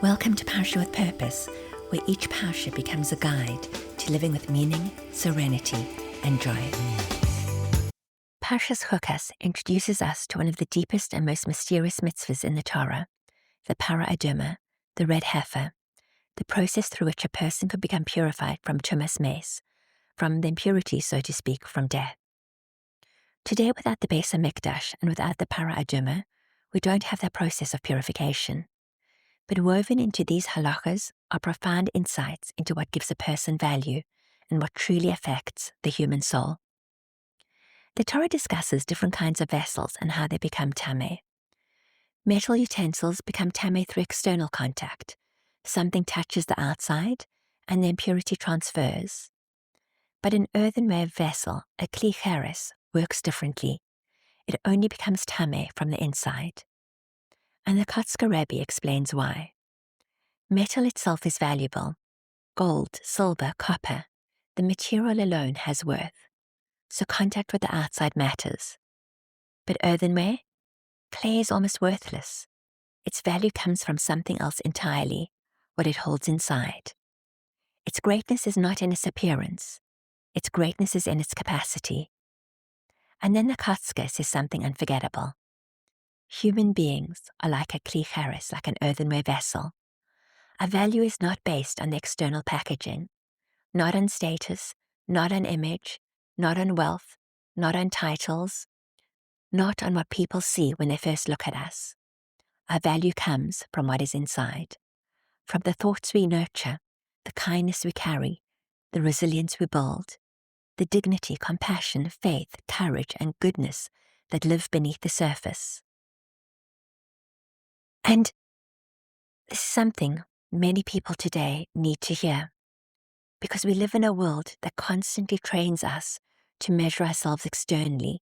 Welcome to Parsha with Purpose, where each Parsha becomes a guide to living with meaning, serenity, and joy. Parshas Chukas introduces us to one of the deepest and most mysterious mitzvahs in the Torah, the Para Aduma, the red heifer, the process through which a person could become purified from tumas mace, from the impurity, so to speak, from death. Today, without the Beis HaMikdash and without the Para Aduma, we don't have that process of purification. But woven into these halachas are profound insights into what gives a person value and what truly affects the human soul. The Torah discusses different kinds of vessels and how they become tameh. Metal utensils become tameh through external contact. Something touches the outside and the impurity transfers. But an earthenware vessel, a kli cheres, works differently. It only becomes tameh from the inside. And the Kotzker Rebbe explains why. Metal itself is valuable. Gold, silver, copper. The material alone has worth. So contact with the outside matters. But earthenware? Clay is almost worthless. Its value comes from something else entirely, what it holds inside. Its greatness is not in its appearance. Its greatness is in its capacity. And then the Kotzker says something unforgettable. Human beings are like a kli cheres, like an earthenware vessel. Our value is not based on the external packaging, not on status, not on image, not on wealth, not on titles, not on what people see when they first look at us. Our value comes from what is inside, from the thoughts we nurture, the kindness we carry, the resilience we build, the dignity, compassion, faith, courage, and goodness that live beneath the surface. And this is something many people today need to hear, because we live in a world that constantly trains us to measure ourselves externally.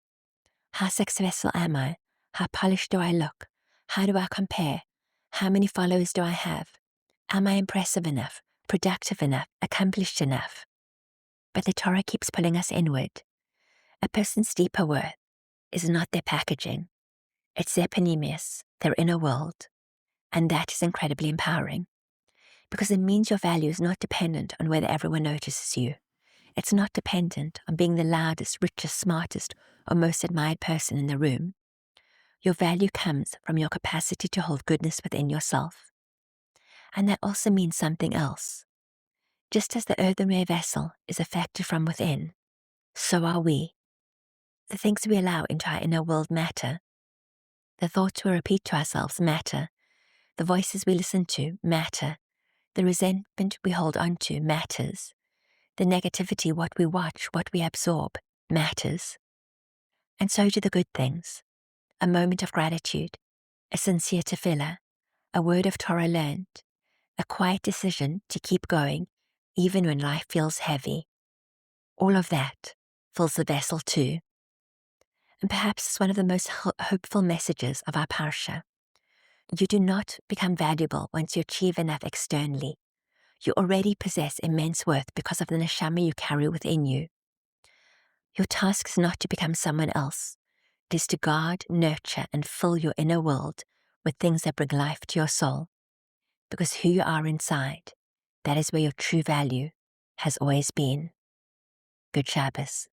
How successful am I? How polished do I look? How do I compare? How many followers do I have? Am I impressive enough, productive enough, accomplished enough? But the Torah keeps pulling us inward. A person's deeper worth is not their packaging. It's their panemius, their inner world. And that is incredibly empowering, because it means your value is not dependent on whether everyone notices you. It's not dependent on being the loudest, richest, smartest, or most admired person in the room. Your value comes from your capacity to hold goodness within yourself. And that also means something else. Just as the earthenware vessel is affected from within, so are we. The things we allow into our inner world matter. The thoughts we repeat to ourselves matter. The voices we listen to matter. The resentment we hold on to matters. The negativity, what we watch, what we absorb, matters. And so do the good things. A moment of gratitude, a sincere tefillah, a word of Torah learned, a quiet decision to keep going even when life feels heavy. All of that fills the vessel too. And perhaps it's one of the most hopeful messages of our parsha. You do not become valuable once you achieve enough externally. You already possess immense worth because of the neshama you carry within you. Your task is not to become someone else. It is to guard, nurture, and fill your inner world with things that bring life to your soul. Because who you are inside, that is where your true value has always been. Good Shabbos.